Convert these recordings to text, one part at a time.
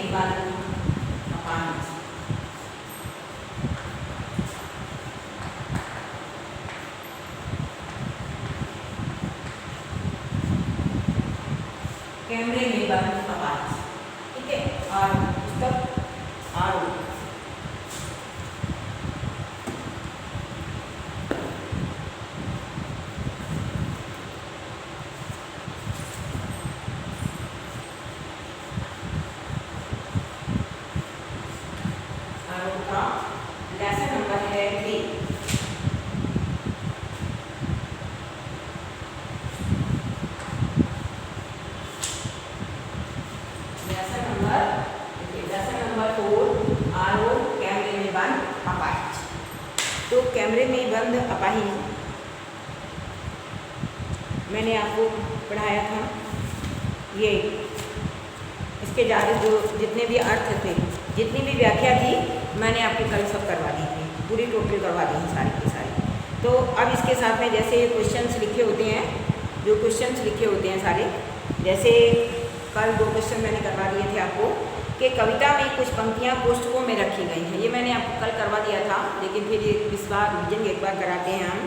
में बंद अपाहिज। कैमरे में बंद अपाहिज, ठीक है। और पुस्तक आरो का लेसन नंबर है 3। तो कैमरे में बंद अपाहिज मैंने आपको पढ़ाया था। ये इसके ज़्यादा जो जितने भी अर्थ थे, जितनी भी व्याख्या थी, मैंने आपकी कल सब करवा दी थी, पूरी टोटल करवा दी है सारी की सारी। तो अब इसके साथ में जैसे क्वेश्चंस लिखे होते हैं, जो क्वेश्चंस लिखे होते हैं सारे, जैसे कल 2 क्वेश्चन मैंने करवा दिए थे आपको कि कविता में कुछ पंक्तियाँ कोष्ठकों में रखी गई हैं। ये मैंने आपको कल करवा दिया था, लेकिन फिर इस बार रिविजन एक बार कराते हैं हम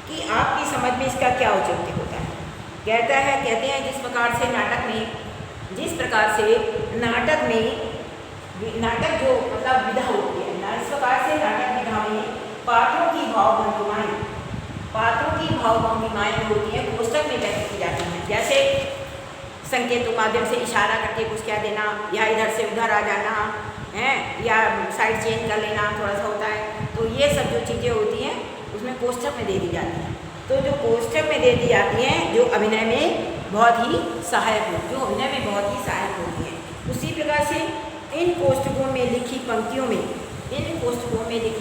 कि आपकी समझ में इसका क्या औचित्य होता है। कहते हैं जिस प्रकार से नाटक में नाटक जो मतलब विधा होती है ना, इस प्रकार से नाटक विधा में पात्रों की भावभंगिमाएँ होती हैं, कोष्ठक में व्यक्त की जाती हैं। जैसे संकेत के माध्यम से इशारा करके कुछ कह देना, या इधर से उधर आ जाना है, या साइड चेंज कर लेना थोड़ा सा होता है। तो ये सब जो चीज़ें होती हैं उसमें कोष्ठक में दे दी जाती हैं। तो जो कोष्ठक में दे दी जाती हैं, जो अभिनय में बहुत ही सहायक होती हैं। उसी प्रकार से इन कोष्ठकों में लिखी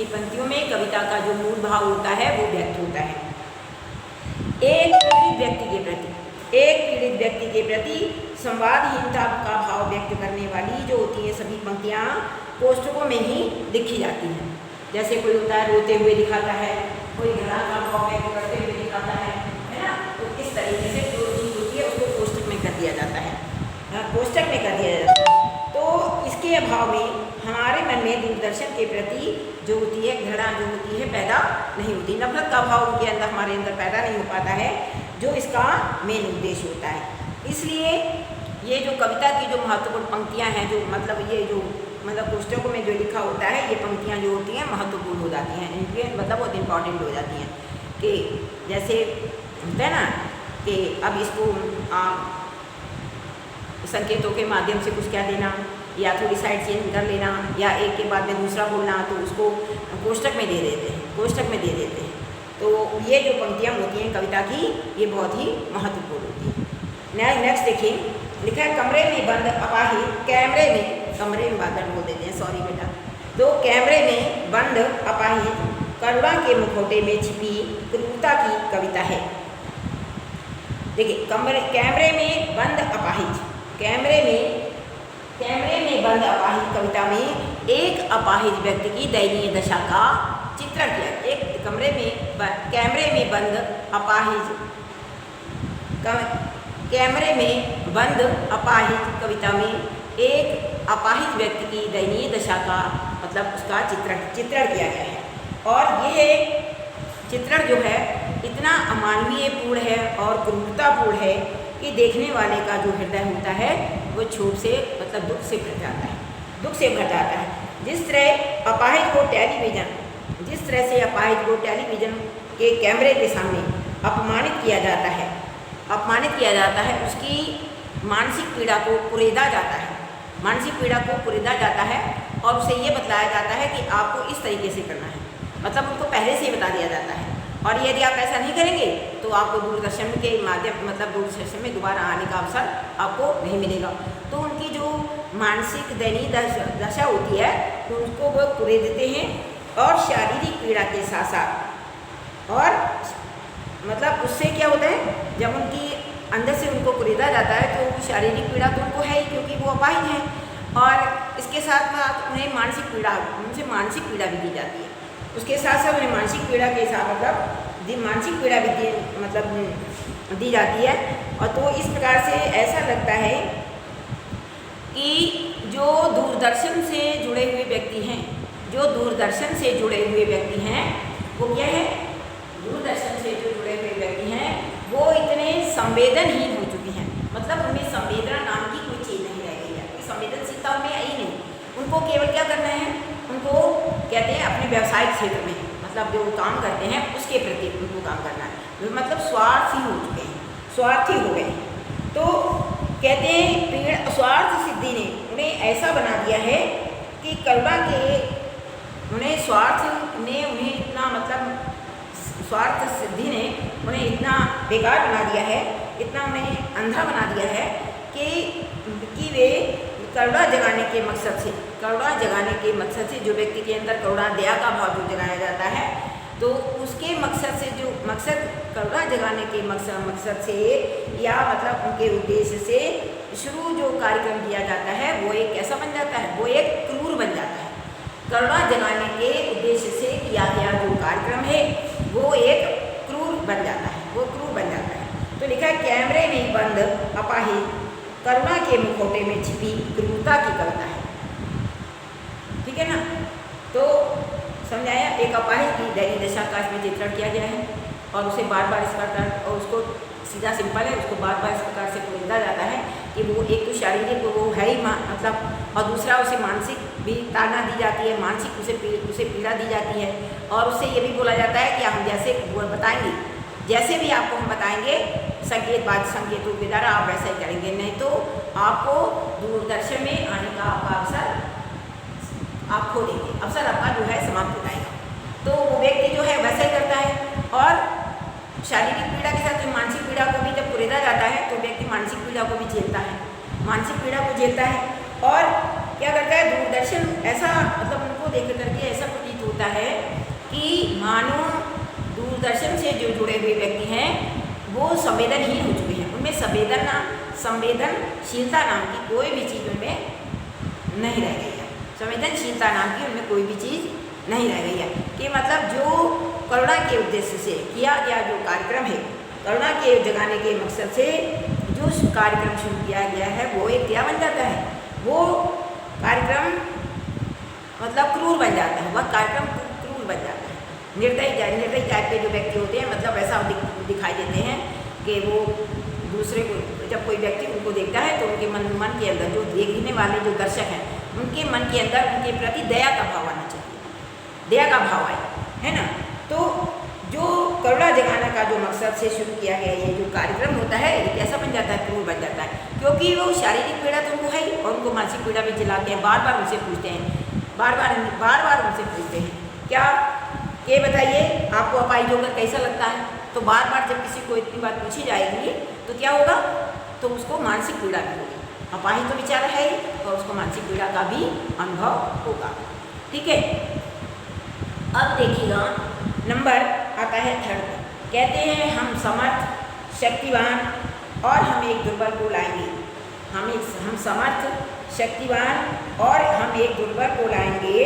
पंक्तियों में कविता का जो मूल भाव होता है वो व्यक्त होता है। एक पीड़ित व्यक्ति के प्रति संवादहीनता का भाव व्यक्त करने वाली जो होती है सभी पंक्तियाँ कोष्ठकों में ही लिखी जाती हैं। जैसे कोई होता है रोते हुए दिखाता है, कोई घृणा का भाव व्यक्त करते हुए दिखाता है ना। तो इस तरीके से जो चीज़ होती है उसको कोष्ठक में कर दिया जाता है, तो इसके अभाव में हमारे मन में दूरदर्शन के प्रति जो होती है घृणा जो होती है पैदा नहीं होती, नफरत का भाव उनके अंदर हमारे अंदर पैदा नहीं हो पाता है, जो इसका मेन उद्देश्य होता है। इसलिए ये जो कविता की जो महत्वपूर्ण पंक्तियाँ हैं, जो मतलब कोष्ठकों में जो लिखा होता है, ये पंक्तियाँ जो होती हैं महत्वपूर्ण हो जाती हैं, इनके मतलब बहुत इंपॉर्टेंट हो जाती हैं। कि जैसे होता है ना कि अब इसको संकेतों के माध्यम से कुछ कह देना, या थोड़ी साइड चेंज कर लेना, या एक के बाद में दूसरा बोलना, तो उसको कोष्ठक में दे देते हैं। तो ये जो पंक्तियाँ होती हैं कविता की, ये बहुत ही महत्वपूर्ण होती हैं। नेक्स्ट देखिए, लिखा है कमरे में बंद अपाहिज, कमरे में बादल बोल देते हैं, सॉरी बेटा। तो कैमरे में बंद अपाहिज करुणा के मुखौटे में छिपी क्रूरता की कविता है। देखिए कैमरे में बंद अपाहिज कविता में एक अपाहिज व्यक्ति की दयनीय दशा का चित्रण किया। एक कैमरे में बंद अपाहिज कविता में एक अपाहिज व्यक्ति की दयनीय दशा का मतलब उसका चित्रण किया गया है। और यह चित्रण जो है इतना अमानवीय पूर्ण है और क्रूरतापूर्ण है कि देखने वाले का जो हृदय होता है वो क्षोभ से मतलब दुख से भर जाता है। जिस तरह अपाहिज को टेलीविज़न के कैमरे के सामने अपमानित किया जाता है, उसकी मानसिक पीड़ा को कुरेदा जाता है और उसे ये बतलाया जाता है कि आपको इस तरीके से करना है, मतलब उनको पहले से ही बता दिया जाता है। और यदि आप ऐसा नहीं करेंगे तो आपको दूरदर्शन के माध्यम मतलब दूरदर्शन में दोबारा आने का अवसर आपको नहीं मिलेगा। तो उनकी जो मानसिक दयनीय दशा होती है तो उसको वो कुरे देते हैं और शारीरिक पीड़ा के साथ साथ, और मतलब उससे क्या होता है जब उनकी अंदर से उनको कुरेदा जाता है तो शारीरिक पीड़ा तो उनको है ही क्योंकि वो अपाहिज हैं, और इसके साथ में उन्हें मानसिक पीड़ा भी दी जाती है। उसके साथ साथ उन्हें मानसिक पीड़ा के साथ मानसिक पीड़ा भी दी जाती है। और तो इस प्रकार से ऐसा लगता है कि जो दूरदर्शन से जुड़े हुए व्यक्ति हैं, जो दूरदर्शन से जुड़े हुए व्यक्ति हैं, वो क्या है, दूरदर्शन से जो जुड़े हुए व्यक्ति हैं वो इतने संवेदनहीन हो चुके हैं, मतलब उनमें संवेदना नाम की कोई चीज़ नहीं रह गई है, संवेदनशीलता उनमें आई नहीं। उनको केवल क्या करना है, उनको कहते हैं अपने व्यवसायिक क्षेत्र में, मतलब जो काम करते हैं उसके प्रति उनको काम करना है, मतलब स्वार्थी हो चुके हैं, स्वार्थी हो गए। तो कहते हैं पीड़ स्वार्थ सिद्धि ने उन्हें ऐसा बना दिया है कि करुणा के उन्हें स्वार्थ ने उन्हें इतना, मतलब स्वार्थ सिद्धि ने उन्हें इतना बेकार बना दिया है, इतना उन्हें अंधा बना दिया है कि वे करुणा जगाने के मकसद से, करुणा जगाने के मकसद से जो व्यक्ति के अंदर करुणा दया का भाव जो जगाया जाता है, तो उसके मकसद से जो मकसद करुणा जगाने के मकसद से या मतलब उनके उद्देश्य से शुरू जो कार्यक्रम किया जाता है वो एक कैसा बन जाता है, वो एक क्रूर बन जाता है। करुणा जगाने के उद्देश्य से किया गया जो कार्यक्रम है वो एक क्रूर बन जाता है, वो क्रूर बन जाता है। तो लिखा है कैमरे में बंद अपाहिज करुणा के मुखौटे में छिपी क्रूरता की कविता है। ठीक है ना, तो समझाया, एक अपाहिज की दैनिक दशा का इसमें चित्रण किया गया है और उसे बार बार इस प्रकार, और उसको सीधा सिंपल है, उसको बार बार इस प्रकार से खरीदा जाता है कि वो एक तो शारीरिक वो है ही मतलब, और दूसरा उसे मानसिक भी ताड़ना दी जाती है, मानसिक उसे पीड़ा दी जाती है, और उससे ये भी बोला जाता है कि हम जैसे वो बताएंगे, जैसे भी आपको हम बताएंगे संकेतों के द्वारा आप वैसा ही करेंगे, नहीं तो आपको दूरदर्शन में आने का आपका अवसर आप खो देंगे, अवसर आपका जो है समाप्त हो जाएगा। तो वो व्यक्ति जो है वैसा ही करता है, और शारीरिक पीड़ा के साथ मानसिक पीड़ा को भी जब कुरेदा जाता है तो व्यक्ति मानसिक पीड़ा को भी झेलता है, मानसिक पीड़ा को झेलता है, और क्या करता है, दूरदर्शन ऐसा मतलब उनको देख करके ऐसा प्रतीत होता है कि मानो दूरदर्शन से जो जुड़े हुए व्यक्ति हैं वो संवेदनहीन हो चुके हैं, उनमें संवेदनशीलता नाम की कोई भी चीज़ उनमें नहीं रह गई है, संवेदनशीलता नाम की उनमें कोई भी चीज़ नहीं रह गई है। कि मतलब जो करुणा के उद्देश्य से किया गया जो कार्यक्रम है, करुणा के जगाने के मकसद से जो कार्यक्रम शुरू किया गया है वो एक क्या बन जाता है, वो कार्यक्रम मतलब क्रूर बन जाता है, वह कार्यक्रम क्रूर बन जाता है। निर्दयी टाइप के जो व्यक्ति होते हैं, मतलब ऐसा दिखाई देते हैं कि वो दूसरे को, जब कोई व्यक्ति उनको देखता है तो उनके मन के अंदर जो देखने वाले जो दर्शक हैं उनके मन के अंदर उनके प्रति दया का भाव आना चाहिए, दया का भाव आए, है ना। तो जो करुणा जगाना का जो मकसद से शुरू किया गया ये जो कार्यक्रम होता है ये कैसा बन जाता है, क्रूर बन जाता है, क्योंकि वो शारीरिक पीड़ा तो उनको है ही, और उनको मानसिक पीड़ा भी जिलाते हैं, बार बार उनसे पूछते हैं, बार बार उनसे पूछते हैं क्या, ये बताइए आपको अपाहिज होकर कैसा लगता है। तो बार बार जब किसी को इतनी बात पूछी जाएगी तो क्या होगा, तो उसको मानसिक पीड़ा भी होगी, अपाहिज तो बेचारा है ही, और उसको मानसिक पीड़ा का भी अनुभव होगा। ठीक है, अब देखिएगा नंबर आता है थर्ड, कहते हैं हम समर्थ शक्तिवान और हम एक दुर्बल को लाएंगे, हम समर्थ शक्तिवान और हम एक दुर्बल को लाएंगे।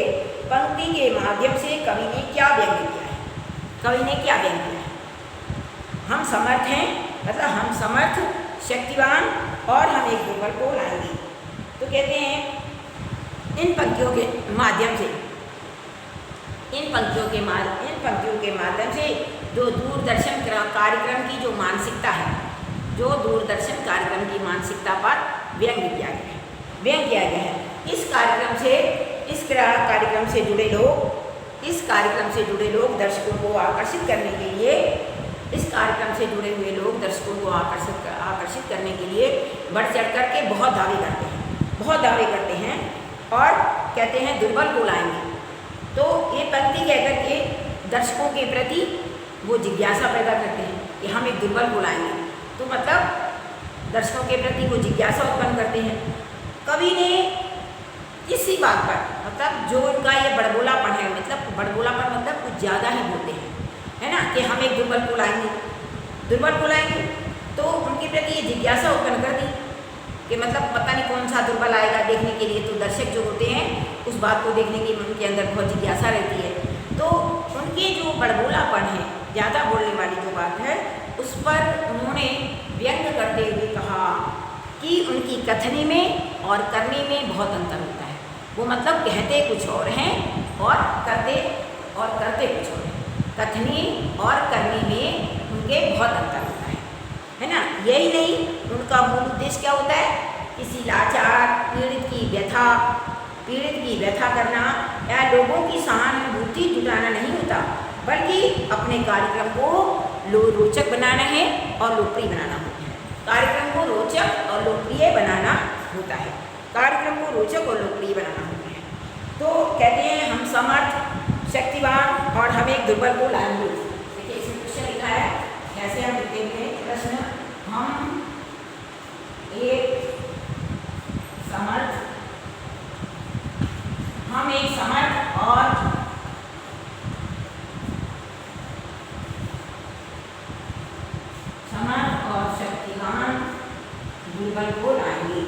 पंक्ति के माध्यम से कवि ने क्या व्यंग किया है, कवि ने क्या व्यंग किया है, हम समर्थ हैं मतलब हम समर्थ शक्तिवान और हम एक दुर्बल को लाएंगे। तो कहते हैं इन पंक्तियों के माध्यम से, इन पंक्तियों के माध्यम से जो दूरदर्शन कार्यक्रम की जो मानसिकता है, जो दूरदर्शन कार्यक्रम की मानसिकता पर व्यंग किया गया है। इस कार्यक्रम से जुड़े लोग दर्शकों को आकर्षित करने के लिए, इस कार्यक्रम से जुड़े हुए लोग दर्शकों को आकर्षित करने के लिए बढ़ चढ़ कर के बहुत दावे करते हैं और कहते हैं दुर्बल को लाएंगे। तो ये पंक्ति कहकर के दर्शकों के प्रति वो जिज्ञासा पैदा करते हैं कि हम एक दुर्बल को लाएंगे, तो मतलब दर्शकों के प्रति वो जिज्ञासा उत्पन्न करते हैं। कवि ने इसी बात पर मतलब जो उनका ये बड़बोलापन है, मतलब बड़बोलापन मतलब कुछ ज़्यादा ही बोलते हैं, है ना, कि हम एक दुर्बल को लाएंगे, तो उनके प्रति ये जिज्ञासा उत्पन्न कर दी कि मतलब पता नहीं कौन सा दुर्बल आएगा देखने के लिए। तो दर्शक जो होते हैं उस बात को देखने की उनके अंदर बहुत जिज्ञासा रहती है। तो उनके जो बड़बोलापन है, ज़्यादा बोलने वाली जो बात है, उस पर उन्होंने व्यंग करते हुए कहा कि उनकी कथनी में और करने में बहुत अंतर होता है। वो मतलब कहते कुछ और हैं और करते कुछ और हैं। कथनी और करने में उनके बहुत अंतर होता है ना। यही नहीं, उनका मूल उद्देश्य क्या होता है? किसी लाचार पीड़ित की व्यथा करना या लोगों की सहानुभूति जुटाना नहीं होता, बल्कि अपने कार्यक्रम को रोचक बनाना है और लोकप्रिय बनाना होता है। कार्यक्रम को रोचक और लोकप्रिय बनाना होता है। कार्यक्रम को रोचक और लोकप्रिय बनाना होता है। तो कहते हैं हम समर्थ, शक्तिवान और हम एक दुर्बल को लाएंगे। देखिए इसमें क्वेश्चन लिखा है, कैसे हम लिखते हैं प्रश्न, हम एक समर्थ और शक्तिवान दुर्बल को लाएंगे।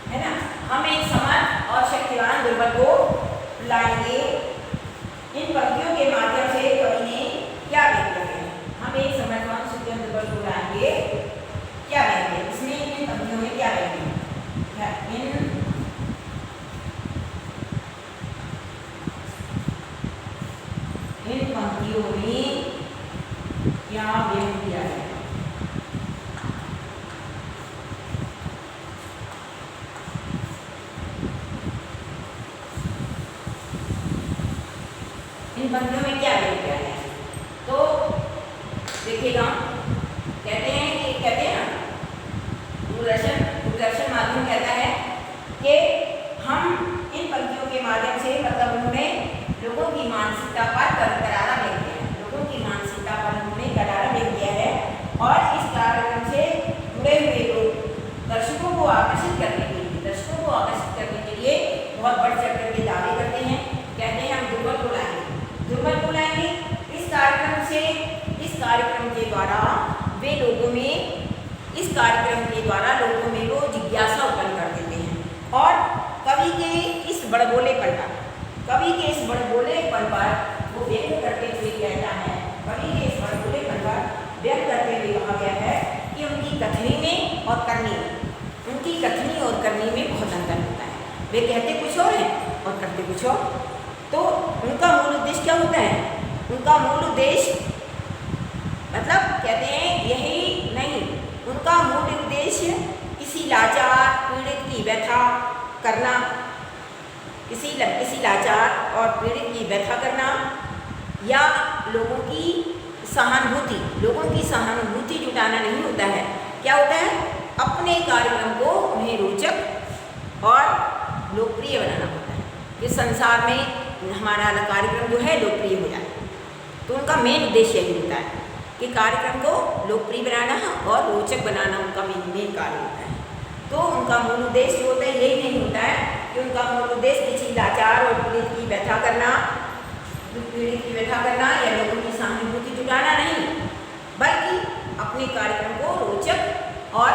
है ना, हम एक समर्थ और शक्तिवान दुर्बल को लाएंगे। इन पंक्तियों के माध्यम से कवि ने क्या व्यक्त किया है? हम एक समर्थ और शक्तिवान दुर्बल को लाएंगे, क्या व्यक्त है इसमें? इन पंक्तियों में क्या व्यक्त है? इन पंक्तियों में क्या व्यक्त किया है? इन पंक्तियों में क्या व्यक्त किया है? तो देखिएगा, कहते हैं ना, दूरदर्शन माध्यम कहता है कि हम इन पंक्तियों के माध्यम से, मतलब उन्होंने लोगों की मानसिकता पर करारा व्यक्त किया है। लोगों की मानसिकता पर उन्होंने करारा व्यक्त किया है और इस कार्यक्रम से जुड़े हुए लोग दर्शकों को आकर्षित करने के लिए बहुत बढ़ चढ़ करके दावे करते हैं। कहते हैं हम दुर्बल को लाएंगे। इस कार्यक्रम के द्वारा लोगों में वो जिज्ञासा उत्पन्न कर देते हैं और कवि के इस बड़बोलेपन पर वो व्यक्त करते हुए कहता है, कहा गया है कि उनकी कथनी और करने में बहुत अंतर होता है। वे कहते कुछ और हैं और करते कुछ और। तो उनका मूल उद्देश्य क्या होता है? उनका मूल उद्देश्य मतलब कहते हैं यही नहीं, उनका मूल उद्देश्य किसी लाचार पीड़ित की व्यथा करना, किसी लाचार और पीड़ित की व्यथा करना या लोगों की सहानुभूति जुटाना नहीं होता है। क्या होता है? अपने कार्यक्रम को उन्हें रोचक और लोकप्रिय बनाना होता है। इस संसार में हमारा कार्यक्रम जो है लोकप्रिय हो जाए, तो उनका मेन उद्देश्य यही होता है कि कार्यक्रम को लोकप्रिय बनाना और रोचक बनाना उनका मेन कार्य होता है। तो उनका मूल उद्देश्य होता है, यही नहीं होता है कि उनका मूल उद्देश्य किसी लाचार और पीड़ित की व्यथा करना या लोगों की सहानुभूति जुटाना नहीं, बल्कि अपने कार्यक्रम को रोचक और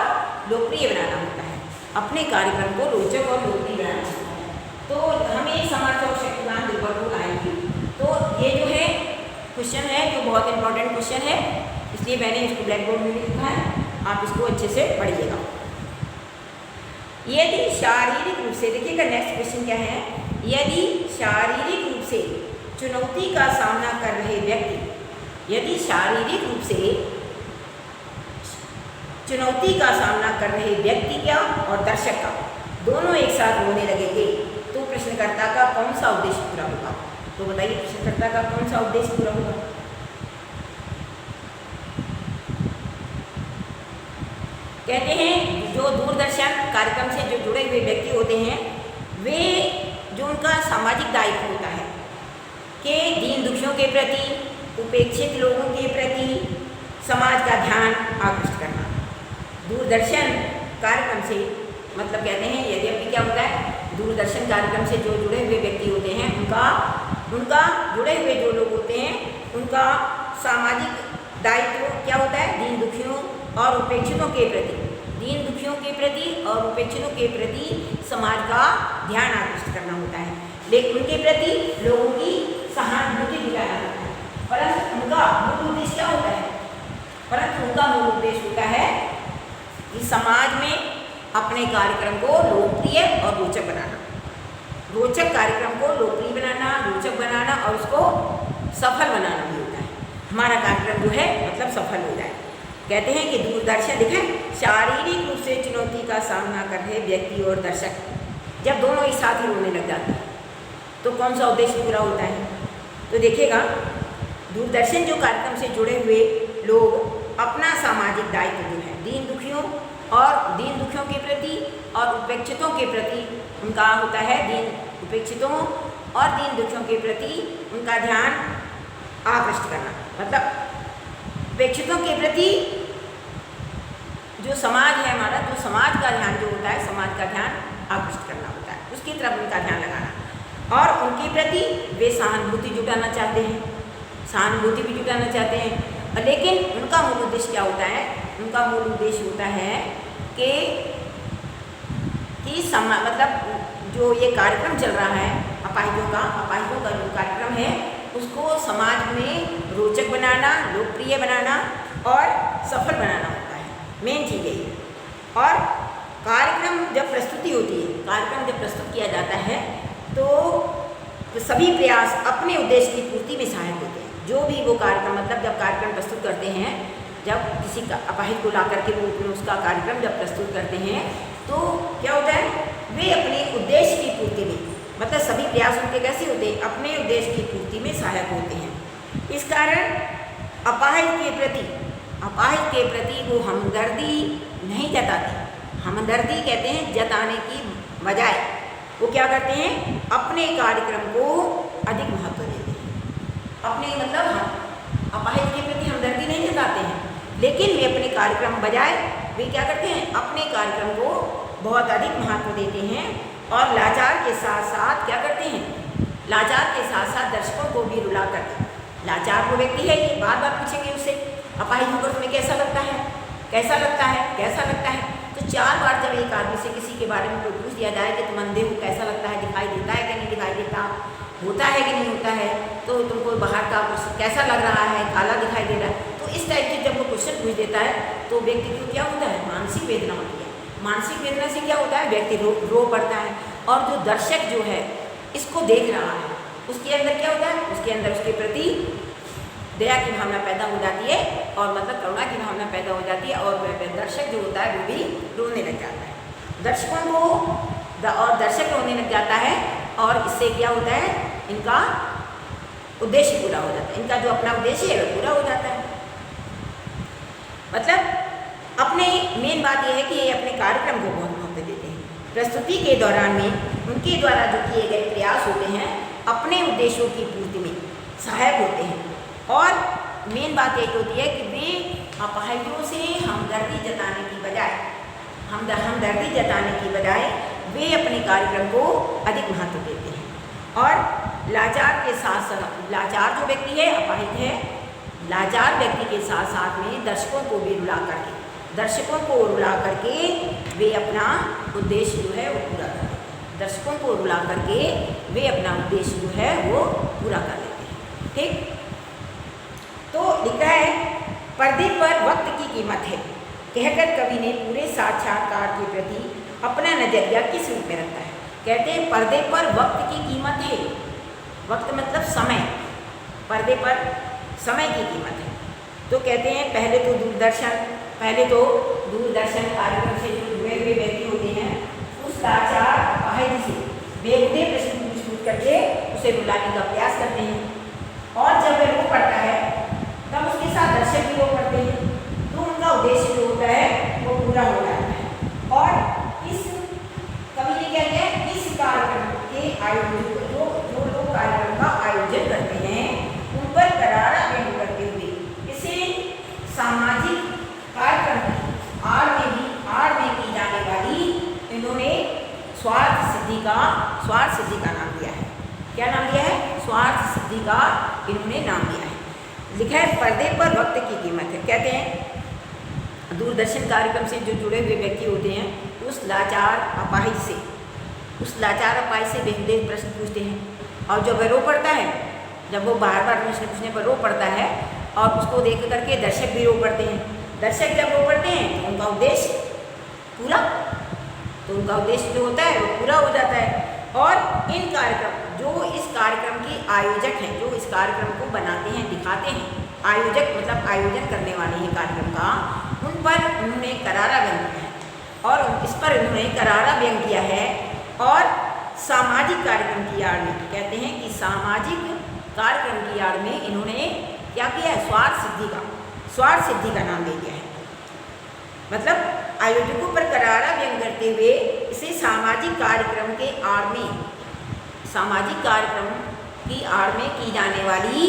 लोकप्रिय बनाना होता है। तो हमें समर्थ और शक्तिवान दुर्बल को लाएंगे। तो ये जो है क्वेश्चन है, जो बहुत इंपॉर्टेंट क्वेश्चन है, इसलिए मैंने इसको ब्लैक बोर्ड में लिखा है, आप इसको अच्छे से पढ़िएगा। यदि शारीरिक रूप से, देखिएगा नेक्स्ट क्वेश्चन क्या है, यदि शारीरिक रूप से चुनौती का सामना कर रहे व्यक्ति, यदि शारीरिक रूप से चुनौती का सामना कर रहे व्यक्ति क्या और दर्शक का दोनों एक साथ रोने लगेंगे, तो प्रश्नकर्ता का कौन सा उद्देश्य पूरा होगा? तो बताइए प्रश्नकर्ता का कौन सा उद्देश्य पूरा होगा? कहते हैं जो दूरदर्शन कार्यक्रम से जो जुड़े हुए व्यक्ति होते हैं, वे जो उनका सामाजिक दायित्व होता है कि दीन दुखियों के प्रति, उपेक्षित लोगों के प्रति समाज का ध्यान आकृष्ट करना। दूरदर्शन कार्यक्रम से मतलब कहते हैं यद्यपि क्या होता है, दूरदर्शन कार्यक्रम से जो जुड़े हुए व्यक्ति होते हैं, उनका जुड़े हुए जो लोग होते हैं, उनका सामाजिक दायित्व क्या होता है? दीन दुखियों और उपेक्षितों के प्रति, दीन दुखियों के प्रति और उपेक्षितों के प्रति समाज का ध्यान आकृष्ट करना होता है, लेकिन उनके प्रति लोगों की सहानुभूति दिलाना होता है। परंतु उनका मूल उद्देश्य क्या होता है? परंतु उनका मूल उद्देश्य होता है कि समाज में अपने कार्यक्रम को लोकप्रिय और रोचक बनाना, रोचक कार्यक्रम को लोकप्रिय बनाना, रोचक बनाना और उसको सफल बनाना भी होता है। हमारा कार्यक्रम जो है मतलब सफल हो जाए। कहते हैं कि दूरदर्शन दिखें, शारीरिक रूप से चुनौती का सामना कर रहे व्यक्ति और दर्शक जब दोनों एक साथ ही रोने लग जाते हैं तो कौन सा उद्देश्य पूरा होता है? तो देखिएगा, दूरदर्शन जो कार्यक्रम से जुड़े हुए लोग अपना सामाजिक दायित्व जो है दीन दुखियों के प्रति और उपेक्षितों के प्रति उनका होता है, दीन उपेक्षितों और दीन दुखियों के प्रति उनका ध्यान आकृष्ट करना। मतलब उपेक्षितों के प्रति जो समाज है हमारा, जो समाज का ध्यान जो होता है, समाज का ध्यान आकृष्ट करना होता है, उसकी तरफ उनका ध्यान लगाना। और उनके प्रति वे सहानुभूति जुटाना चाहते हैं, सहानुभूति भी जुटाना चाहते हैं, लेकिन उनका मूल उद्देश्य क्या होता है? उनका मूल उद्देश्य होता है कि मतलब जो ये कार्यक्रम चल रहा है अपाहिजों का जो कार्यक्रम है उसको समाज में रोचक बनाना, लोकप्रिय बनाना और सफल बनाना होता है, मेन चीज़ यही है। और कार्यक्रम जब प्रस्तुति होती है, कार्यक्रम जब प्रस्तुत किया जाता है तो सभी प्रयास अपने उद्देश्य की पूर्ति में सहायक होते हैं। जो भी वो कार्यक्रम मतलब जब कार्यक्रम प्रस्तुत करते हैं, जब किसी का अपाहिज को ला करके वो उसका कार्यक्रम जब प्रस्तुत करते हैं तो क्या होता है? वे अपने उद्देश्य की पूर्ति में मतलब सभी प्रयास उनके कैसे होते हैं? अपने उद्देश्य की पूर्ति में सहायक होते हैं। इस कारण अपाहिज के प्रति वो हमदर्दी नहीं जताते। हमदर्दी कहते हैं जताने की बजाय वो क्या करते हैं? अपने कार्यक्रम को अधिक महत्व देते हैं। अपने मतलब हम अपाहिज के प्रति हमदर्दी नहीं जताते हैं, लेकिन वे अपने कार्यक्रम बजाय वे क्या करते हैं? अपने कार्यक्रम को बहुत अधिक महत्व देते हैं और लाचार के साथ साथ क्या करते हैं? लाचार के साथ साथ दर्शकों को भी रुला करते हैं। लाचार वो व्यक्ति है, ये बार बार पूछेंगे उससे अपाहिज होकर तुम्हें कैसा लगता है, कैसा लगता है, कैसा लगता है। तो 4 बार जब एक आदमी से किसी के बारे में कोई पूछ दिया जाए कि तुम अंधे हो, कैसा लगता है, दिखाई देता है कि नहीं दिखाई देता, होता है कि नहीं होता है, तो तुमको बाहर का कुछ कैसा लग रहा है, काला दिखाई दे रहा है, तो इस टाइप के जब वो क्वेश्चन पूछ देता है तो व्यक्ति को क्या होता है? मानसिक वेदना होती है। मानसिक वेदना से क्या होता है? व्यक्ति रो पड़ता है। और जो दर्शक जो है इसको देख रहा है उसके अंदर क्या होता है? उसके अंदर उसके प्रति दया की भावना पैदा हो जाती है और मतलब करुणा की भावना पैदा हो जाती है और दर्शक जो होता है वो भी रोने लग जाता है। दर्शक रोने लग जाता है और इससे क्या होता है? इनका उद्देश्य पूरा हो जाता है, इनका जो अपना उद्देश्य है वो पूरा हो जाता है। मतलब अपने मेन बात यह है कि ये अपने कार्यक्रम को बहुत महत्व देते हैं। प्रस्तुति के दौरान में उनके द्वारा जो किए गए प्रयास होते हैं अपने उद्देश्यों की पूर्ति में सहायक होते हैं। और मेन बात एक होती है कि वे अपाहिजों से हमदर्दी जताने की बजाय वे अपने कार्यक्रम को अधिक महत्व देते हैं। और लाचार जो व्यक्ति है, अपाहिज है, लाचार व्यक्ति के साथ साथ में दर्शकों को रुला करके वे अपना उद्देश्य जो है वो पूरा कर लेते हैं। दर्शकों को रुला करके वे अपना उद्देश्य जो है वो पूरा कर लेते हैं। ठीक, तो लिखा है पर्दे पर वक्त की कीमत है कहकर कवि ने पूरे साक्षात्कार के प्रति अपना नजरिया किस रूप में रखा है? कहते हैं पर्दे पर वक्त की कीमत है। वक्त मतलब समय, पर्दे पर समय की कीमत है। तो कहते हैं पहले तो दूरदर्शन कार्यक्रम से जुड़े हुए व्यक्ति होते हैं उस लाचार अपाहिज से बेहुदे प्रश्न पूछ करके उसे रुलाने का प्रयास करते हैं और जब वह रो पड़ता है तब उसके साथ दर्शक भी रो पड़ते हैं, तो उनका उद्देश्य जो होता है वो पूरा हो जाता है। और इस कवि ने क्या किया? इस कार्यक्रम के आयोजन जो लोग कार्यक्रम का आयोजन करते हैं उन पर करारा व्यंग करते हुए इसे सामाजिक कार्यक्रम की आड़ में की जाने वाली इन्होंने स्वार्थ सिद्धि का नाम दिया है। क्या नाम दिया है? स्वार्थ सिद्धि का इन्होंने नाम दिया है। लिखा है पर्दे पर वक्त की कीमत है। कहते हैं दूरदर्शन कार्यक्रम से जो जुड़े हुए व्यक्ति होते हैं उस लाचार अपाहिज से बेहुदे प्रश्न पूछते हैं। और जब वह रो पड़ता है, जब वो बार बार प्रश्न पूछने पर रो पड़ता है और उसको देख करके दर्शक भी रो पड़ते हैं। दर्शक जब रो पड़ते हैं तो उनका उद्देश्य जो होता है वो पूरा हो जाता है। और इन कार्यक्रम जो इस कार्यक्रम के आयोजक हैं, जो इस कार्यक्रम को बनाते हैं, दिखाते हैं, आयोजक मतलब आयोजन करने वाले हैं कार्यक्रम का, उन पर उन्होंने करारा व्यंग किया है और इस पर उन्होंने करारा व्यंग किया है। और सामाजिक कार्यक्रम की आड़ में कहते हैं कि सामाजिक कार्यक्रम की आड़ में इन्होंने क्या किया है, स्वार्थ सिद्धि का नाम दे दिया है। मतलब आयोजकों पर करारा व्यंग करते हुए इसे सामाजिक कार्यक्रम की आड़ में की जाने वाली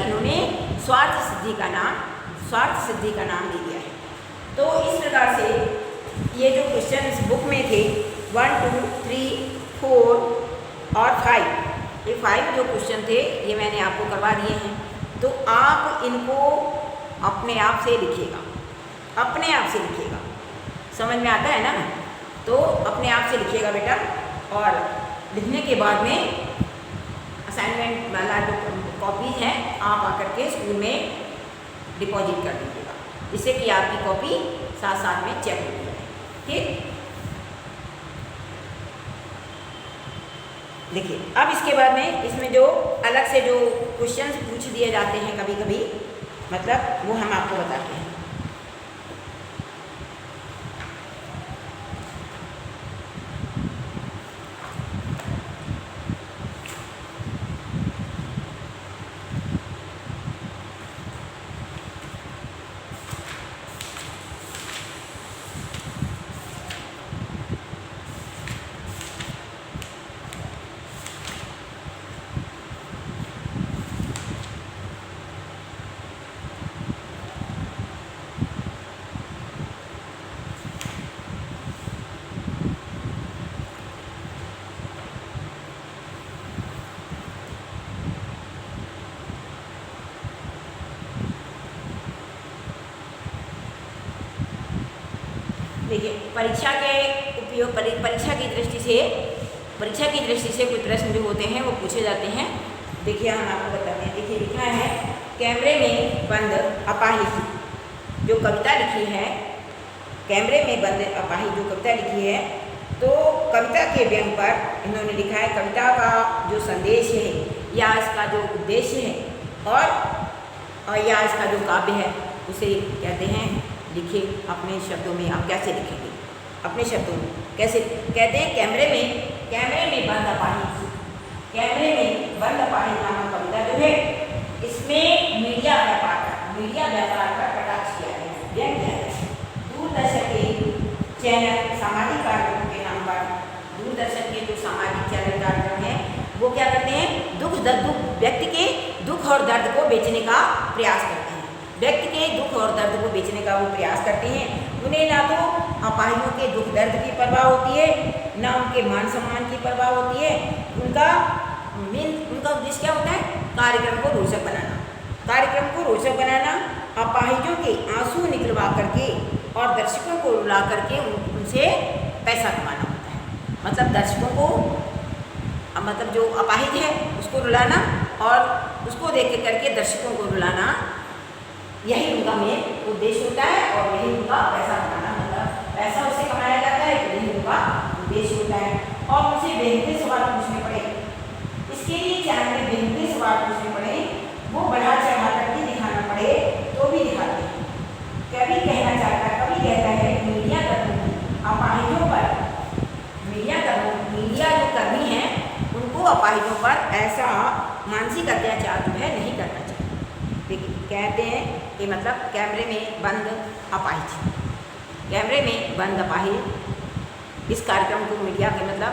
इन्होंने स्वार्थ सिद्धि का नाम दे दिया है। तो इस प्रकार से ये जो क्वेश्चन इस बुक में थे 1, 2, 3, 4 और 5, ये 5 जो क्वेश्चन थे ये मैंने आपको करवा दिए हैं। तो आप इनको अपने आप से लिखिएगा, समझ में आता है ना? तो अपने आप से लिखिएगा बेटा। और लिखने के बाद में असाइनमेंट वाला जो कॉपीज हैं आप आकर के स्कूल में डिपॉजिट कर दीजिएगा, जिससे कि आपकी कॉपी साथ साथ में चेक हो जाए। ठीक, देखिए अब इसके बाद में इसमें जो अलग से जो क्वेश्चंस पूछ दिए जाते हैं कभी कभी, मतलब वो हम आपको बताते हैं। देखिए परीक्षा की दृष्टि से कुछ प्रश्न जो होते हैं वो पूछे जाते हैं। देखिए हम आपको बताते हैं। देखिए लिखा है, कैमरे में बंद अपाहिज जो कविता लिखी है, तो कविता के व्यंग पर इन्होंने लिखा है कविता का जो संदेश है या इसका जो उद्देश्य है और या इसका जो काव्य है उसे कहते हैं लिखिए अपने शब्दों में। आप कैसे लिखेंगे अपने शब्दों में? कैसे कहते हैं, कैमरे में बंद अपाहिज नामक कविता जो है इसमें मीडिया व्यापार का कटाक्ष किया गया है, व्यंग किया गया है। दूरदर्शन के चैनल सामाजिक कार्यक्रमों के नाम पर दूरदर्शन के जो सामाजिक चैनल कार्यक्रम है वो क्या करते हैं, व्यक्ति के दुख और दर्द को बेचने का प्रयास करते हैं। व्यक्ति के दुख और दर्द को बेचने का वो प्रयास करते हैं। उन्हें ना तो अपाहिजों के दुख दर्द की परवाह होती है, ना उनके मान सम्मान की परवाह होती है। उनका उद्देश्य क्या होता है, कार्यक्रम को रोचक बनाना, अपाहिजों के आंसू निकलवा करके और दर्शकों को रुला करके उनसे पैसा कमाना होता है। मतलब दर्शकों को, मतलब जो अपाहिज है उसको रुलाना और उसको देख करके दर्शकों को रुलाना, यही उनका मेन उद्देश्य होता है और यही उनका पैसा कमाना, मतलब पैसा उससे कमाया जाता है, तो यही उनका उद्देश्य होता है। और उनसे बेहतरीन सवाल पूछने पड़े, इसके लिए चैनल में बेहतरीन सवाल पूछने पड़े, वो बढ़ा चढ़ा करके दिखाना पड़े तो भी दिखाते हैं। कभी कहता है मीडिया कर्मी अपाहिजों पर, मीडिया जो कर्मी हैं उनको अपाहिजों पर ऐसा मानसिक अत्याचार जो है नहीं करना चाहिए। देखिए कहते हैं कि मतलब कैमरे में बंद अपाहिज, इस कार्यक्रम को मीडिया के मतलब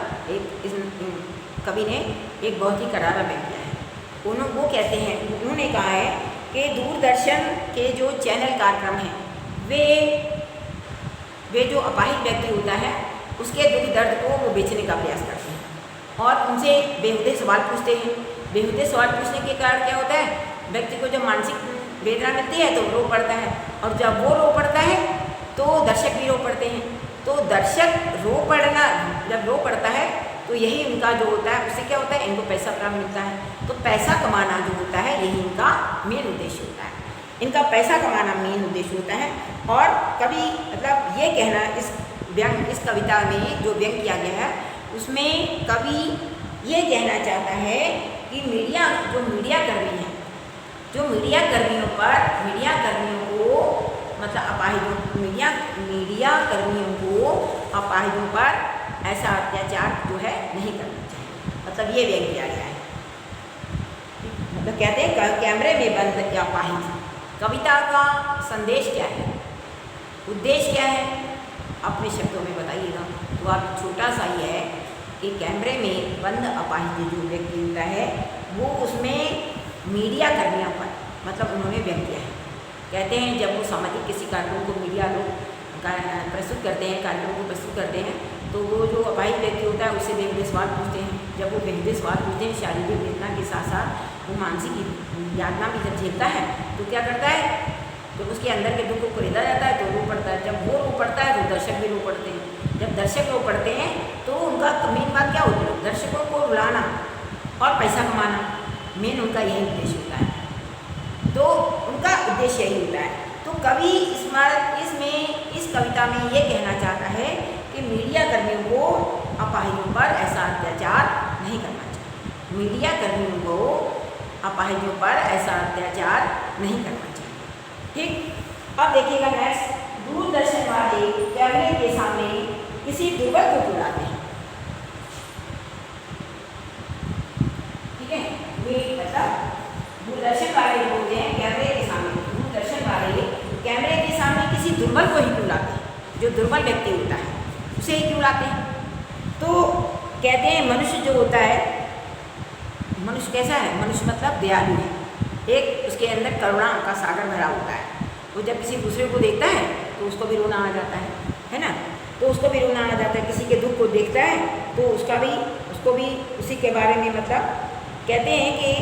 कवि ने एक बहुत ही करारा व्यंग किया है। वो कहते हैं, उन्होंने कहा है कि दूरदर्शन के जो चैनल कार्यक्रम हैं वे जो अपाहिज व्यक्ति होता है उसके दुख दर्द को वो बेचने का प्रयास करते हैं और उनसे बेहुदे सवाल पूछते हैं। बेहुदे सवाल पूछने के कारण क्या होता है, व्यक्ति को जो मानसिक वेदना मिलती है तो रो पड़ता है, और जब वो रो पड़ता है तो दर्शक भी रो पड़ते हैं। तो दर्शक रो पड़ना, जब रो पड़ता है तो यही उनका जो होता है, उससे क्या होता है, इनको पैसा प्राप्त मिलता है। तो पैसा कमाना जो होता है यही इनका मेन उद्देश्य होता है। इनका पैसा कमाना मेन उद्देश्य होता है। और कभी मतलब ये कहना, इस कविता में जो व्यंग किया गया है उसमें कवि ये कहना चाहता है कि मीडिया कर्मी हैं, जो मीडिया कर्मियों को मतलब मीडिया कर्मियों को अपाहिजों पर ऐसा अत्याचार जो है नहीं करना चाहिए। मतलब ये व्यंग किया गया है। मतलब कहते हैं कैमरे में बंद अपाहिज। कविता का संदेश क्या है, उद्देश्य क्या है, अपने शब्दों में बताइएगा। तो आप छोटा सा ही है कि कैमरे में बंद अपाहिज जो व्यक्ति होता है वो उसमें मीडिया कर्मियों पर मतलब उन्होंने व्यंग किया है। कहते हैं जब वो सामाजिक किसी कार्यक्रम को मीडिया लोग प्रस्तुत करते हैं, कार्यक्रम को प्रस्तुत करते हैं, तो वो जो अपाहिज व्यक्ति होता है उससे बेहद सवाल पूछते हैं। जब वो बेहद सवाल पूछते हैं, शारीरिक वेदना के साथ साथ वो मानसिक यातना भी जब झेलता है तो क्या करता है, जब उसके अंदर के दुख को खरीदा जाता है तो रो पड़ता है। जब वो रो पड़ता है तो दर्शक भी रो पड़ते हैं। जब दर्शक रो पड़ते हैं तो उनका मेन बात क्या होती है, दर्शकों को रुलाना और पैसा कमाना, मेन उनका यही उद्देश्य होता है। तो उनका उद्देश्य यही होता है। तो कवि इस कविता में ये कहना चाहता है कि मीडिया कर्मियों को अपाहिजों पर ऐसा अत्याचार नहीं करना चाहिए। मीडिया कर्मियों को अपाहिजों पर ऐसा अत्याचार नहीं करना चाहिए। ठीक, अब देखिएगा नेक्स्ट, दूरदर्शन वाले कैमरे के सामने किसी दुर्बल को बुलाते हैं। ठीक है, ये मतलब दूरदर्शन वाले बोलते हैं कैमरे के सामने, दूरदर्शन वाले कैमरे के सामने किसी दुर्बल को ही क्यों लाते हैं, जो दुर्बल व्यक्ति होता है उसे ही क्यों लाते हैं। तो कहते हैं मनुष्य जो होता है, मनुष्य कैसा है, मनुष्य मतलब दयालु है, एक उसके अंदर करुणा का सागर भरा होता है। वो जब किसी दूसरे को देखता है तो उसको भी रोना आ जाता है ना, तो उसको भी रोना आ जाता है। किसी के दुख को देखता है तो उसको भी उसी के बारे में मतलब कहते हैं कि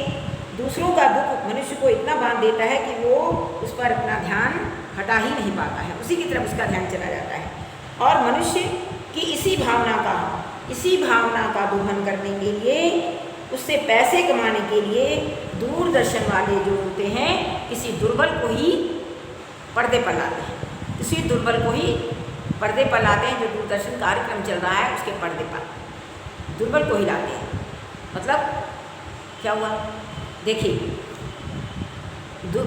दूसरों का दुख मनुष्य को इतना बांध देता है कि वो उस पर अपना ध्यान हटा ही नहीं पाता है, उसी की तरफ उसका ध्यान चला जाता है। और मनुष्य की इसी भावना का दोहन करने के लिए, उससे पैसे कमाने के लिए दूरदर्शन वाले जो होते हैं किसी दुर्बल को ही पर्दे पर लाते हैं, किसी दुर्बल को ही पर्दे पर लाते हैं। जो दूरदर्शन कार्यक्रम चल रहा है उसके पर्दे पर दुर्बल को ही लाते हैं। मतलब क्या हुआ, देखिए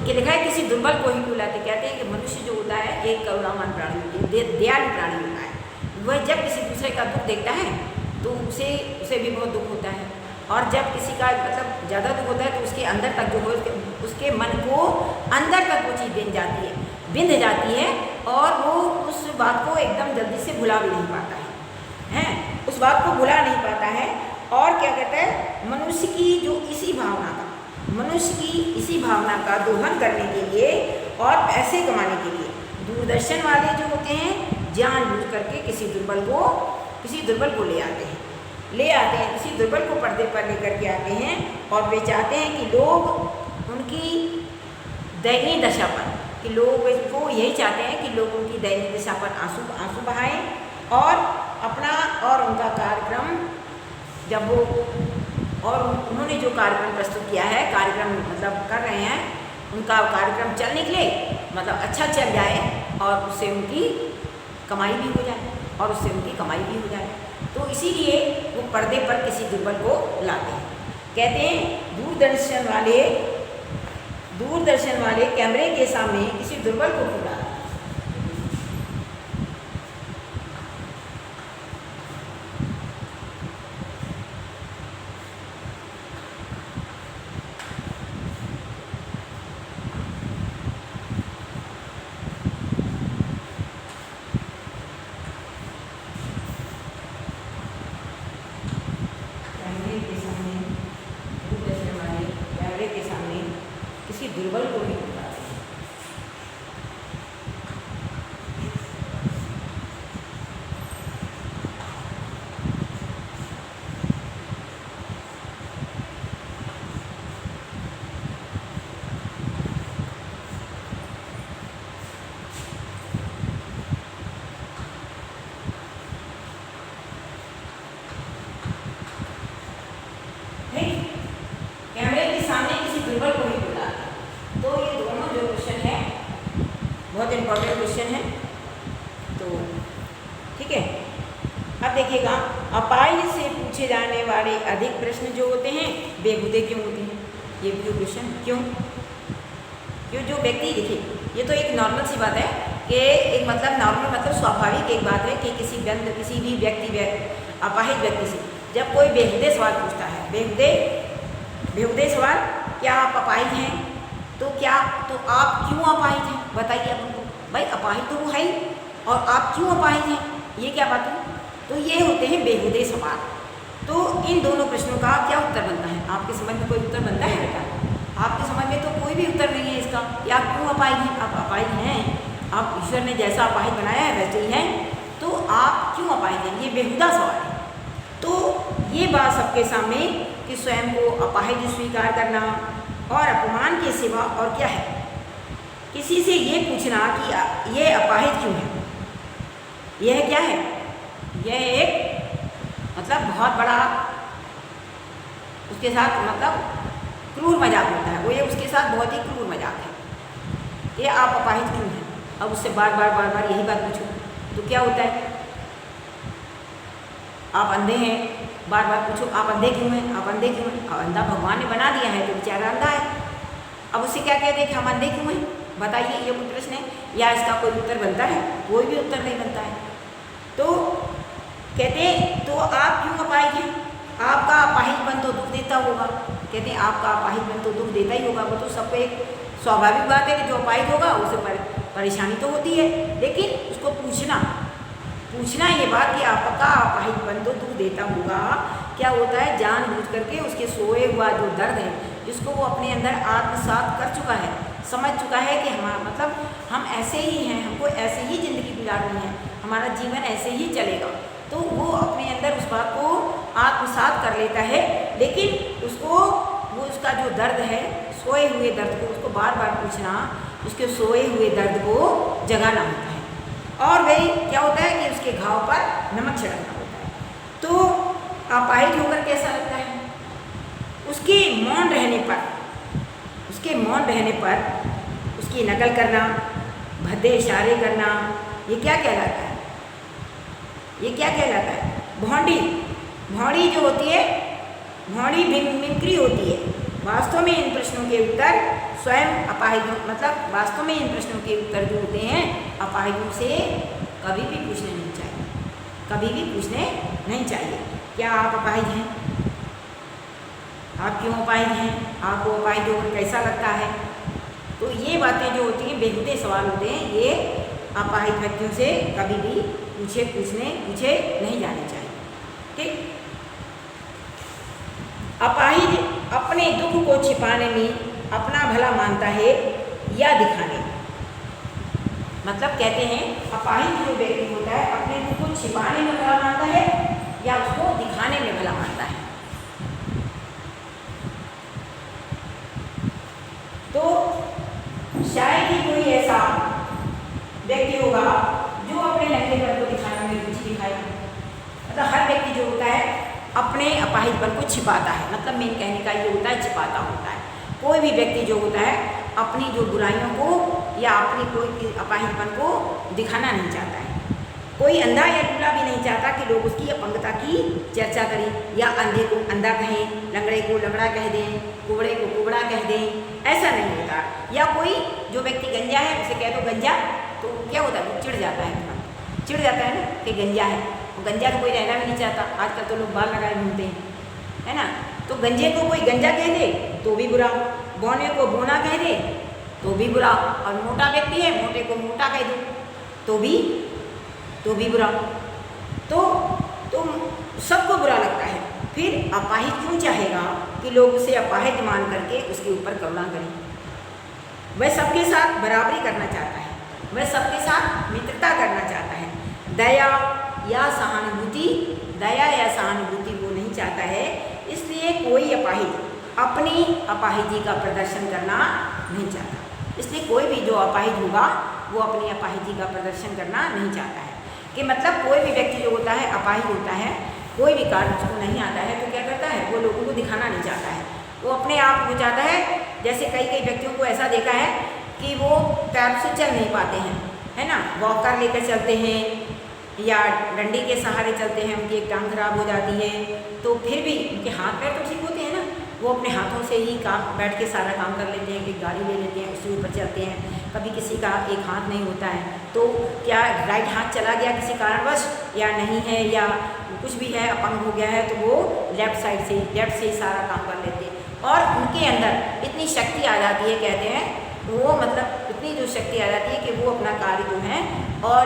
लिखा है किसी दुर्बल को ही क्यों लाते। कहते हैं कि मनुष्य जो होता है एक करुणावान प्राणी होती है, दयालु प्राणी होता है। वह जब किसी दूसरे का दुख देखता है तो उसे भी बहुत दुख होता है। और जब किसी का मतलब ज़्यादा दुख होता है तो उसके अंदर तक जो हो, उसके मन को अंदर तक वो चीज़ बिंध जाती है और वो उस बात को एकदम जल्दी से भुला भी नहीं पाता है, उस बात को भुला नहीं पाता है। और क्या कहता है, मनुष्य की इसी भावना का दोहन करने के लिए और पैसे कमाने के लिए दूरदर्शन वाले जो होते हैं जानबूझ करके किसी दुर्बल को ले आते हैं, किसी दुर्बल को पर्दे पर लेकर के आते हैं। और वे चाहते हैं कि लोग उनकी दयनीय दशा पर, कि लोग वो यही चाहते हैं कि लोग उनकी दयनीय दशा पर आंसू बहाएं और उनका कार्यक्रम जब वो और उन्होंने जो कार्यक्रम प्रस्तुत किया है, कार्यक्रम मतलब कर रहे हैं, उनका कार्यक्रम चल निकले, मतलब अच्छा चल जाए और उससे उनकी कमाई भी हो जाए। तो इसीलिए वो पर्दे पर किसी दुर्बल को लाते हैं। कहते हैं दूरदर्शन वाले कैमरे के सामने किसी दुर्बल को क्यों लाते हैं। दुर्बल को भी बुलाते हैं। अब देखिएगा, अपाहिज से पूछे जाने वाले अधिक प्रश्न जो होते हैं बेहुदे क्यों होते हैं? ये भी क्वेश्चन क्यों जो व्यक्ति, देखिए ये तो एक नॉर्मल सी बात है कि एक मतलब नॉर्मल मतलब स्वाभाविक एक बात है कि किसी भी व्यक्ति अपाहिज व्यक्ति से जब कोई बेहुदे सवाल पूछता है, बेहुदे सवाल, क्या आप अपाहिज हैं? तो आप क्यों अपाहिज हैं बताइए आप उनको, भाई अपाहिज तो वो है ही, और आप क्यों अपाहिज हैं, ये क्या बात है? तो ये होते हैं बेहुदे सवाल। तो इन दोनों प्रश्नों का क्या उत्तर बनता है? आपके समझ में कोई उत्तर बनता है बेटा? आपके समझ में तो कोई भी उत्तर नहीं है इसका कि आप क्यों अपाहिज हैं। आप अपाहिज हैं, आप ईश्वर ने जैसा अपाहिज बनाया है वैसे ही हैं, तो आप क्यों अपाहिज हैं? ये बेहुदा सवाल है। तो ये बात सबके सामने कि स्वयं को अपाहिज स्वीकार करना और अपमान के सिवा और क्या है? किसी से ये पूछना कि ये अपाहिज क्यों है, यह क्या है? यह एक मतलब बहुत बड़ा उसके साथ मतलब क्रूर मजाक होता है, वो ये उसके साथ बहुत ही क्रूर मजाक है। ये आप अपाहिज क्यों हैं? अब उससे बार बार यही बात पूछो तो क्या होता है? आप अंधे हैं, बार बार पूछो आप अंधे क्यों हैं, आप अंधे क्यों हैं? अब अंधा भगवान ने बना दिया है तो बेचारा अंधा है। अब उससे क्या कहते हैं कि हम अंधे क्यों हैं, बताइए, ये कोई प्रश्न है या इसका कोई उत्तर बनता है? कोई भी उत्तर नहीं बनता है। तो कहते हैं तो आप क्यों अपाहिज हैं? आपका अपाहिजपन तो दुख देता होगा। कहते हैं आपका अपाहिजपन तो दुख देता ही होगा, वो तो सबको एक स्वाभाविक बात है कि जो अपाहिज होगा उसे परेशानी तो होती है, लेकिन उसको पूछना ये बात कि आपका अपाहिजपन तो दुख देता होगा, क्या होता है? जानबूझ करके उसके सोए हुआ जो दर्द है जिसको वो अपने अंदर आत्मसात कर चुका है, समझ चुका है कि हम ऐसे ही हैं, हमको ऐसे ही ज़िंदगी गुजारनी है, हमारा जीवन ऐसे ही चलेगा, तो वो अपने अंदर उस बात को आत्मसात कर लेता है। लेकिन उसका जो दर्द है, सोए हुए दर्द को उसको बार बार पूछना, उसके सोए हुए दर्द को जगाना होता है, और वही क्या होता है कि उसके घाव पर नमक छिड़कना होता है। तो अपाहिज होकर कैसा लगता है? उसके मौन रहने पर उसकी नकल करना, भद्दे इशारे करना, ये क्या कहलाता है? भौंडी जो होती है, भौंडी मिमिक्री होती है। वास्तव में इन प्रश्नों के उत्तर स्वयं अपाहिजों मतलब वास्तव में इन प्रश्नों के उत्तर जो होते हैं अपाहिजों से कभी भी पूछने नहीं चाहिए। क्या आप अपाहिज हैं? आप क्यों अपाहिज हैं? आपको अपाहिज होकर कैसा लगता है? तो ये बातें जो होती हैं बेहुदे सवाल होते हैं, ये अपाहिज व्यक्तियों से कभी भी पूछे नहीं जाने चाहिए। ठीक, अपाहिज अपने दुख को छिपाने में अपना भला मानता है या दिखाने में, मतलब कहते हैं अपाहिज जो व्यक्ति होता है अपने दुख को छिपाने में भला मानता है या उसको दिखाने में भला मानता है। तो शायद ही कोई ऐसा व्यक्ति होगा जो अपने नंगेपन को दिखाने में रुचि दिखाएगा। मतलब हर व्यक्ति जो होता है अपने अपाहिजपन को छिपाता है, मतलब मेन कहने का ये होता है छिपाता होता है। कोई भी व्यक्ति जो होता है अपनी जो बुराइयों को या अपनी कोई अपाहिजपन को दिखाना नहीं चाहता है। कोई अंधा या लूला भी नहीं चाहता कि लोग उसकी अपंगता की चर्चा करें, या अंधे को अंधा कहें, लंगड़े को लंगड़ा कह दें, कुबड़े को कुबड़ा कह दें, ऐसा नहीं होता। या कोई जो व्यक्ति गंजा है उसे कह दो गंजा, तो क्या होता है? वो चिढ़ जाता है ना कि गंजा है। वो गंजा तो कोई रहना भी नहीं चाहता। आजकल तो लोग बाल लगाए घूमते हैं, है ना। तो गंजे को कोई गंजा कह दे तो भी बुरा, बौने को बोना कह दे तो भी बुरा, और मोटा व्यक्ति है मोटे को मोटा कह दो तो भी बुरा। तो सबको बुरा लगता है। फिर अपाहिज क्यों चाहेगा कि लोग उसे अपाहिज मान करके उसके ऊपर करुणा करें? वह सबके साथ बराबरी करना चाहता है, वह सबके साथ मित्रता करना चाहता है। दया या सहानुभूति वो नहीं चाहता है। इसलिए कोई अपाहिज अपनी अपाहिजी का प्रदर्शन करना नहीं चाहता। इसलिए कोई भी जो अपाहिज होगा वो अपनी अपाहिजी का प्रदर्शन करना नहीं चाहता है। कि मतलब कोई भी व्यक्ति जो होता है अपाहिज होता है, कोई भी कार्य उसको नहीं आता है तो क्या करता है? वो लोगों को दिखाना नहीं चाहता है, वो अपने आप को चाहता है। जैसे कई व्यक्तियों को ऐसा देखा है कि वो पैर से चल नहीं पाते हैं, है ना, वॉकर लेकर चलते हैं, या डंडी के सहारे चलते हैं, उनकी एक टांग खराब हो जाती है, तो फिर भी उनके हाथ पैर तो ठीक होते हैं ना, वो अपने हाथों से ही काम बैठ के सारा काम कर लेते हैं, एक गाड़ी ले लेते हैं, उसके ऊपर चलते हैं। कभी किसी का एक हाथ नहीं होता है, तो क्या राइट हाथ चला गया किसी कारणवश या नहीं है, या कुछ भी है, अपंग हो गया है, तो वो लेफ़्ट से ही सारा काम कर लेते हैं। और उनके अंदर इतनी शक्ति आ जाती है, कहते हैं वो मतलब इतनी जो शक्ति आ जाती है कि वो अपना कार्य जो है और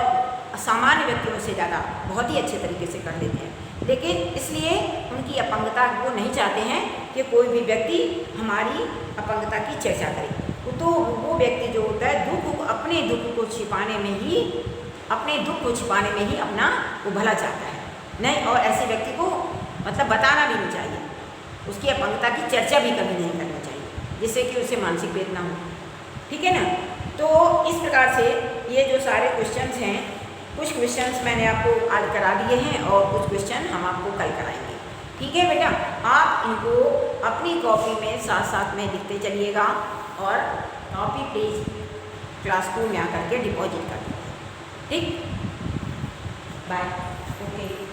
सामान्य व्यक्तियों से ज़्यादा बहुत ही अच्छे तरीके से कर लेते हैं। लेकिन इसलिए उनकी अपंगता वो नहीं चाहते हैं कि कोई भी व्यक्ति हमारी अपंगता की चर्चा करे। तो वो व्यक्ति जो होता है अपने दुख को छिपाने में ही अपना वो भला चाहता है नहीं, और ऐसे व्यक्ति को मतलब बताना भी नहीं चाहिए, उसकी अपंगता की चर्चा भी कभी नहीं करनी चाहिए, जिससे कि उसे मानसिक वेदना हो। ठीक है ना। तो इस प्रकार से ये जो सारे क्वेश्चंस हैं, कुछ क्वेश्चंस मैंने आपको आज करा दिए हैं और कुछ क्वेश्चन हम आपको कल कराएंगे। ठीक है बेटा, आप इनको अपनी कॉपी में साथ में लिखते चलिएगा और कॉपी प्लीज़ क्लास 2 में आकर के डिपॉजिट कर दीजिए। ठीक, बाय, ओके।